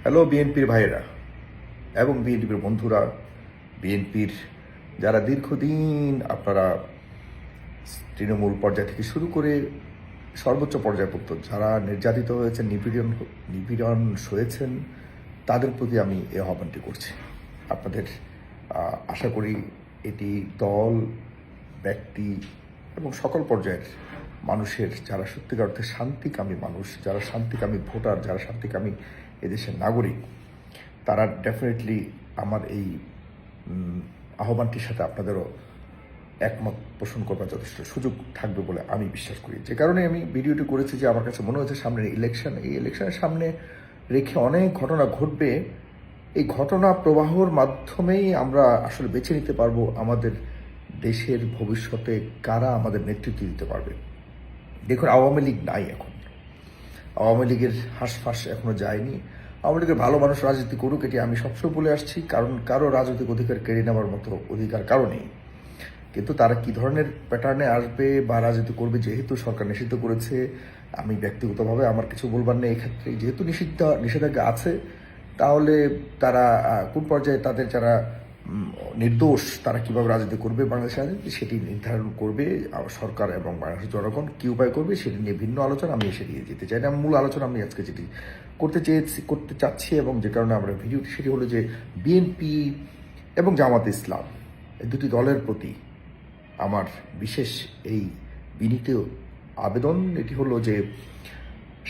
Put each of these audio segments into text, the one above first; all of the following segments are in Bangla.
হ্যালো বিএনপির ভাইয়েরা এবং বিএনপির বন্ধুরা, বিএনপির যারা দীর্ঘদিন আপনারা তৃণমূল পর্যায় থেকে শুরু করে সর্বোচ্চ পর্যায় পর্যন্ত যারা নির্যাতিত হয়েছেন, নিপীড়ন সয়েছেন, তাদের প্রতি আমি এই আহ্বানটি করছি। আপনাদের আশা করি এটি দল, ব্যক্তি এবং সকল পর্যায়ের মানুষের, যারা সত্যিকার অর্থে শান্তিকামী মানুষ, যারা শান্তিকামী ভোটার, যারা শান্তিকামী এদেশের নাগরিক, তারা ডেফিনেটলি আমার এই আহ্বানটির সাথে আপনাদেরও একমত পোষণ করবার যথেষ্ট সুযোগ থাকবে বলে আমি বিশ্বাস করি। যে কারণে আমি ভিডিওটি করেছি যে আমার কাছে মনে হচ্ছে সামনের ইলেকশন, এই ইলেকশনের সামনে রেখে অনেক ঘটনা ঘটবে। এই ঘটনা প্রবাহর মাধ্যমেই আমরা আসলে বেছে নিতে পারবো আমাদের দেশের ভবিষ্যতে কারা আমাদের নেতৃত্ব দিতে পারবে। দেখুন, আওয়ামী লীগ নাই এখন, আওয়ামী লীগের হাঁসফাঁস এখনো যায়নি। আওয়ামী লীগের ভালো মানুষ রাজনীতি করুক, এটি আমি সবসময় বলে আসছি, কারণ কারো রাজনৈতিক অধিকার কেড়ে নেওয়ার মতো অধিকার কারো নেই। কিন্তু তারা কি ধরনের প্যাটার্নে আসবে বা রাজনীতি করবে, যেহেতু সরকার নিষিদ্ধ করেছে, আমি ব্যক্তিগতভাবে আমার কিছু বলবার নেই এক্ষেত্রে। যেহেতু নিষেধাজ্ঞা আছে, তাহলে তারা কোন পর্যায়ে তাদের যারা নির্দোষ তারা কিভাবে রাজনীতি করবে বাংলাদেশে রাজনীতি, সেটি নির্ধারণ করবে সরকার এবং বাংলাদেশের জনগণ কি উপায় করবে, সেটি নিয়ে ভিন্ন আলোচনা আমি এসে দিয়ে যেতে চাই না। মূল আলোচনা আমি আজকে যেটি করতে চাচ্ছি এবং যে কারণে আমরা ভিডিওটি, সেটি হলো যে বিএনপি এবং জামাত ইসলাম এই দুটি দলের প্রতি আমার বিশেষ এই বিনীত আবেদন। এটি হলো যে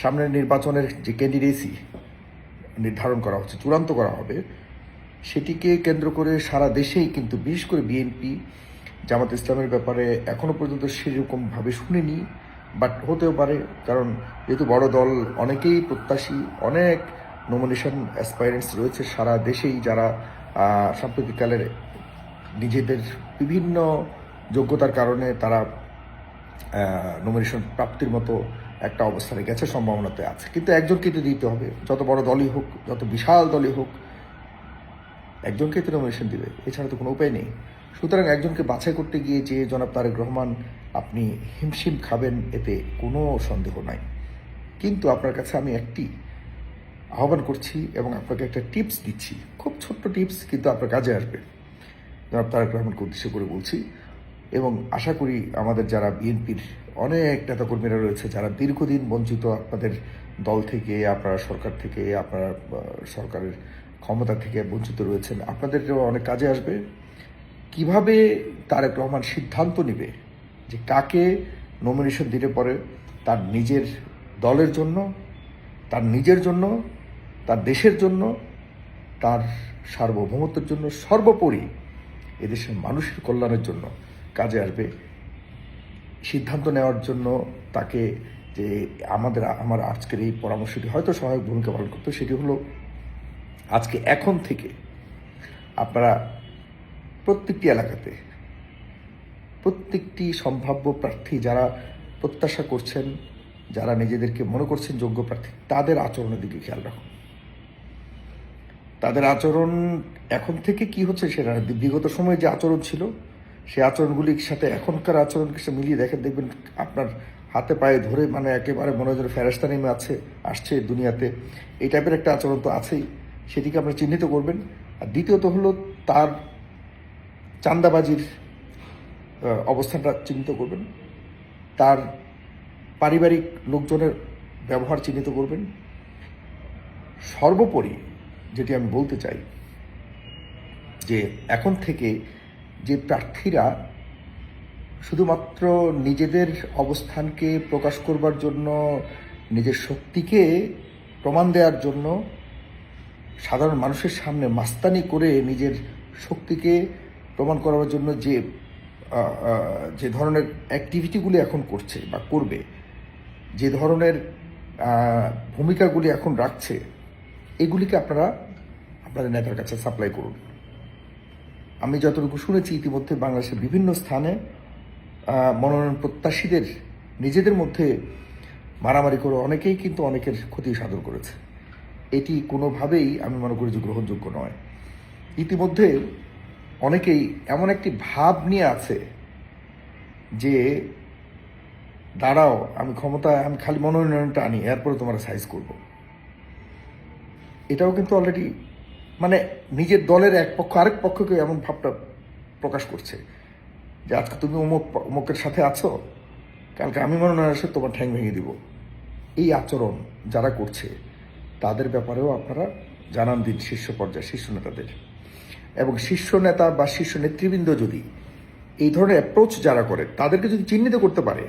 সামনের নির্বাচনের যে ক্যান্ডিডেসি নির্ধারণ করা হচ্ছে, চূড়ান্ত করা হবে, সেটিকে কেন্দ্র করে সারা দেশেই কিন্তু বিশেষ করে বিএনপি জামাত ইসলামের ব্যাপারে এখনও পর্যন্ত সেরকমভাবে শুনিনি, বাট হতেও পারে, কারণ যেহেতু বড় দল, অনেকেই প্রত্যাশী, অনেক নমিনেশন অ্যাসপাইরেন্টস রয়েছে সারা দেশেই, যারা সাম্প্রতিককালের নিজেদের বিভিন্ন যোগ্যতার কারণে তারা নমিনেশন প্রাপ্তির মতো একটা অবস্থানে গেছে, সম্ভাবনাতে আছে। কিন্তু একজনকে তো দিতে হবে, যত বড় দলই হোক, যত বিশাল দলই হোক, একজনকে তো নমিনেশন দিবে, এছাড়া তো কোনো উপায় নেই। সুতরাং একজনকে বাছাই করতে গিয়ে যে জনাব তারেক রহমান আপনি হিমশিম খাবেন, এতে কোনো সন্দেহ নাই। কিন্তু আপনার কাছে আমি একটি আহ্বান করছি এবং আপনাকে একটা টিপস দিচ্ছি, খুব ছোট্ট টিপস, কিন্তু আপনার কাজে আসবে। জনাব তারেক রহমানকে উদ্দেশ্য করে বলছি এবং আশা করি আমাদের যারা বিএনপির অনেক নেতাকর্মীরা রয়েছে, যারা দীর্ঘদিন বঞ্চিত আপনাদের দল থেকে, আপনারা সরকার থেকে, আপনারা সরকারের ক্ষমতা থেকে বঞ্চিত রয়েছেন, আপনাদেরও অনেক কাজে আসবে। কিভাবে তারেক রহমান সিদ্ধান্ত নেবে যে কাকে নমিনেশন দিলে পরে তার নিজের দলের জন্য, তার নিজের জন্য, তার দেশের জন্য, তার সার্বভৌমত্বের জন্য, সর্বোপরি এদেশের মানুষের কল্যাণের জন্য কাজে আসবে, সিদ্ধান্ত নেওয়ার জন্য তাকে যে আমার আজকের এই পরামর্শটি হয়তো সহায়ক ভূমিকা পালন করতো। সেটি হলো আজকে এখন থেকে আপনারা প্রত্যেকটি এলাকাতে প্রত্যেকটি সম্ভাব্য প্রার্থী যারা প্রত্যাশা করছেন, যারা নিজেদেরকে মনে করছেন যোগ্য প্রার্থী, তাদের আচরণের দিকে খেয়াল রাখুন। তাদের আচরণ এখন থেকে কি হচ্ছে সেটা, বিগত সময়ে যে আচরণ ছিল সেই আচরণগুলির সাথে এখনকার আচরণকে মিলিয়ে দেখবেন আপনার হাতে পায়ে ধরে, মানে একেবারে মনে হয় ফেরেশতা নেমে আসছে দুনিয়াতে, এই টাইপের একটা আচরণ তো আছেই, সেটিকে আপনি চিহ্নিত করবেন। আর দ্বিতীয়ত হলো তার চাঁদাবাজির অবস্থানটা চিহ্নিত করবেন, তার পারিবারিক লোকজনের ব্যবহার চিহ্নিত করবেন। সর্বোপরি যেটি আমি বলতে চাই যে এখন থেকে যে প্রার্থীরা শুধুমাত্র নিজেদের অবস্থানকে প্রকাশ করবার জন্য, নিজের শক্তিকে প্রমাণ দেওয়ার জন্য, সাধারণ মানুষের সামনে মাস্তানি করে নিজের শক্তিকে প্রমাণ করার জন্য যে ধরনের অ্যাক্টিভিটিগুলি এখন করছে বা করবে, যে ধরনের ভূমিকাগুলি এখন রাখছে, এগুলিকে আপনারা আপনাদের নেতার কাছে সাপ্লাই করুন। আমি যতটুকু শুনেছি ইতিমধ্যে বাংলাদেশের বিভিন্ন স্থানে মনোনয়ন প্রত্যাশীদের নিজেদের মধ্যে মারামারি করে অনেকেই কিন্তু অনেকের ক্ষতি সাধন করেছে। এটি কোনোভাবেই আমি মনে করি যে গ্রহণযোগ্য নয়। ইতিমধ্যে অনেকেই এমন একটি ভাব নিয়ে আছে যে দাঁড়াও, আমি ক্ষমতায়, আমি খালি মনোনয়নটা আনি, এরপরে তোমার সাইজ করব। এটাও কিন্তু অলরেডি মানে নিজের দলের এক পক্ষ আরেক পক্ষকে এমন ভাবটা প্রকাশ করছে যে আজকে তুমি অমুকের সাথে আছো, কালকে আমি মনে হয় আসে তোমার ঠ্যাং ভেঙে দিব। এই আচরণ যারা করছে তাদের ব্যাপারেও আপনারা জানান দিন শীর্ষ পর্যায়ে শীর্ষ নেতাদের। এবং শীর্ষ নেতা বা শীর্ষ নেতৃবৃন্দ যদি এই ধরনের অ্যাপ্রোচ যারা করে তাদেরকে যদি চিহ্নিত করতে পারে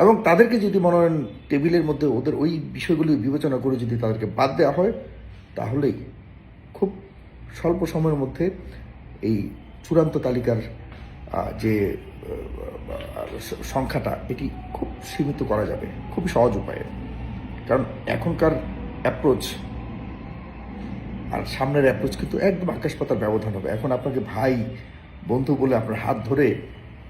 এবং তাদেরকে যদি মনে হয় টেবিলের মধ্যে ওদের ওই বিষয়গুলি বিবেচনা করে যদি তাদেরকে বাদ দেওয়া হয়, তাহলেই খুব স্বল্প সময়ের মধ্যে এই চূড়ান্ত তালিকার যে সংখ্যাটা এটি খুব সীমিত করা যাবে খুব সহজ উপায়ে। কারণ এখনকার অ্যাপ্রোচ আর সামনের অ্যাপ্রোচ কিন্তু একদম আকাশ পাতার ব্যবধান হবে। এখন আপনাকে ভাই বন্ধু বলে আপনার হাত ধরে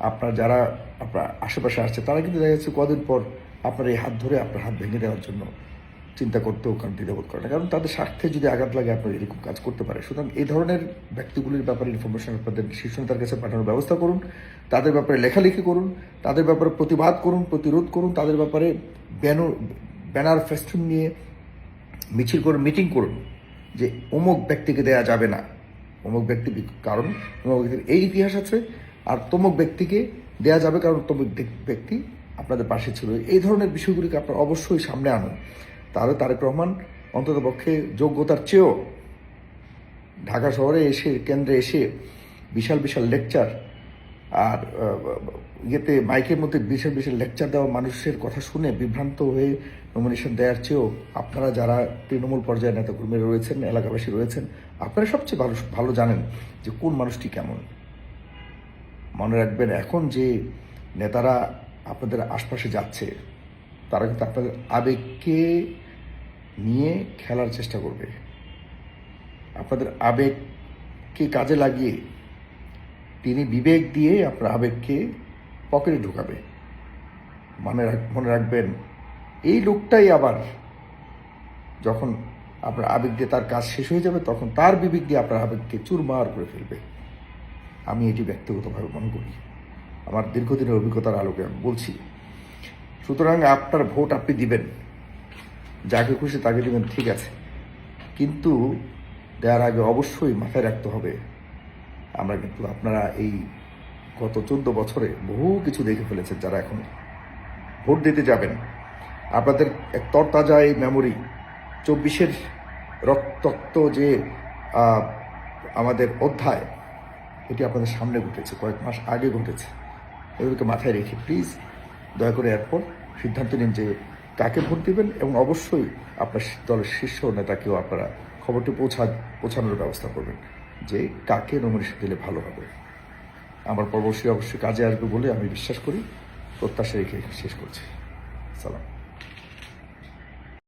আপনার যারা আপনার আশেপাশে আসছে তারা কিন্তু দেখা যাচ্ছে কদিন পর আপনার এই হাত ধরে আপনার হাত ভেঙে দেওয়ার জন্য চিন্তা করতেও কারণ দ্বিধাবোধ করে না, কারণ তাদের স্বার্থে যদি আঘাত লাগে আপনার এরকম কাজ করতে পারে। সুতরাং এই ধরনের ব্যক্তিগুলির ব্যাপারে ইনফরমেশন আপনাদের শীর্ষ নেতার কাছে পাঠানোর ব্যবস্থা করুন, তাদের ব্যাপারে লেখালেখি করুন, তাদের ব্যাপারে প্রতিবাদ করুন, প্রতিরোধ করুন, তাদের ব্যাপারে ব্যানার ফেস্টুন নিয়ে মিছিল করুন, মিটিং করুন যে অমুক ব্যক্তিকে দেয়া যাবে না, অমুক ব্যক্তি কারণ অমুক ব্যক্তির এই ইতিহাস আছে, আর তমুক ব্যক্তিকে দেয়া যাবে কারণ তমুক ব্যক্তি আপনাদের পাশে ছিল। এই ধরনের বিষয়গুলিকে আপনারা অবশ্যই সামনে আনুন। তাহলে তারেক রহমান অন্ততপক্ষে যোগ্যতার চেয়েও ঢাকা শহরে এসে কেন্দ্রে এসে বিশাল বিশাল লেকচার আর ইয়েতে মাইকের মধ্যে বিশাল বিশাল লেকচার দেওয়া মানুষের কথা শুনে বিভ্রান্ত হয়ে নমিনেশন দেওয়ার চেয়েও আপনারা যারা তৃণমূল পর্যায়ের নেতাকর্মীরা রয়েছেন, এলাকাবাসী রয়েছেন, আপনারা সবচেয়ে ভালো জানেন যে কোন মানুষটি কেমন। মনে রাখবেন, এখন যে নেতারা আপনাদের আশপাশে যাচ্ছে তারা কিন্তু আপনাদের আবেগকে নিয়ে খেলার চেষ্টা করবে, আপনাদের আবেগকে কাজে লাগিয়ে তিনি বিবেক দিয়ে আপনার আবেগকে পকেটে ঢুকাবে। মনে রাখবেন, এই লোকটাই আবার যখন আপনার আবেগ দিয়ে তার কাজ শেষ হয়ে যাবে তখন তার বিবেক দিয়ে আপনার আবেগকে চুরমার করে ফেলবে। আমি এটি ব্যক্তিগতভাবে মনে করি, আমার দীর্ঘদিনের অভিজ্ঞতার আলোকে আমি বলছি। সুতরাং আপনার ভোট আপনি দিবেন, যাকে খুশি তাকে দিবেন, ঠিক আছে, কিন্তু দেওয়ার আগে অবশ্যই মাথায় রাখতে হবে আমরা কিন্তু আপনারা এই গত 14 বছরে বহু কিছু দেখে ফেলেছেন। যারা এখন ভোট দিতে যাবেন, আপনাদের এক তরতাজা এই মেমোরি 24-এর রক্তাক্ত যে আমাদের অধ্যায়, এটি আপনাদের সামনে ঘটেছে, কয়েক মাস আগে ঘটেছে। এগুলোকে মাথায় রেখে প্লিজ দয়া করে এরপর সিদ্ধান্ত নিন যে কাকে ভোট দেবেন, এবং অবশ্যই আপনার দলের শীর্ষ নেতাকেও আপনারা খবরটি পৌঁছানোর ব্যবস্থা করবেন যে কাকে নমিনেশন দিলে ভালো হবে। আমার পরবর্তী অবশ্যই কাজে আসবে বলে আমি বিশ্বাস করি, প্রত্যাশা রেখে শেষ করছি। সালাম।